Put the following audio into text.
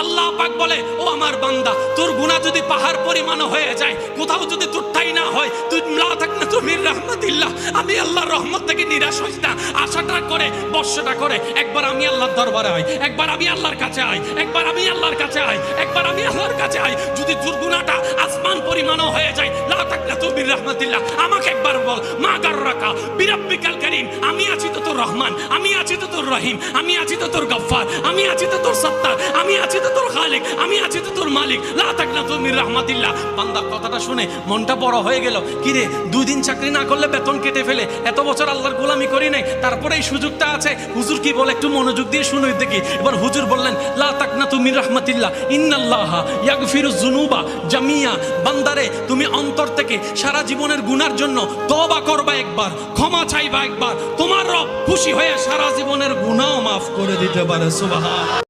আল্লাহ পাক বলে, ও আমার বান্দা, তোর গুনাহ যদি পাহাড় পরিমাণও হয়ে যায়, কোথাও যদি তোর ঠাই না হয়, তুই লা তাকনাতু মির রাহমাতিল্লাহ, আমি আল্লাহর রহমত থেকে নিরাশ হইস না। আশাটা করে, বর্ষটা করে একবার আমি আল্লাহর দরবারে আই, একবার আমি আল্লাহর কাছে আই, একবার আমি আল্লাহর কাছে আই, একবার আমি আল্লাহর কাছে আই। যদি তোর গুনাহটা আসমান পরিমাণও হয়ে যায়, লা তাকনাতু মির রাহমাতিল্লাহ, আমাকে একবার বল, মা গাররাকা বিরাব্বিকাল কারীম, আমি আছি তো তোর রহমান, আমি আছি তো তোর রহিম, আমি আছি তো তোর গফফার, আমি আছি তো তোর সত্তার, আমি আছি তো তোর খালিক, আমি আছি তো তোর মালিক, লা তাকনাতু মির রাহমাতিল্লাহ। বান্দা কথাটা শুনে মনটা বড় হয়ে গেল। কিরে, 2 দিন চাকরি না করলে বেতন কেটে ফেলে, এত বছর আল্লাহর গোলামি করি নাই, তারপরে এই সুযোগটা আছে। হুজুর কি বলে একটু মনোযোগ দিয়ে শুনুই দেখি। এবার হুজুর বললেন, লা তাকনাতু মির রাহমাতিল্লাহ, ইন্নাল্লাহা ইয়াগফিরুয যুনুবা জামিয়া। বান্দারে, তুমি অন্তর থেকে সারা জীবনের গুনার জন্য তওবা করবা একবার, ক্ষমা চাইবা একবার, তোমার রব খুশি হয়ে সারা জীবনের গুনাহও মাফ করে দিতে পারে। সুবহান।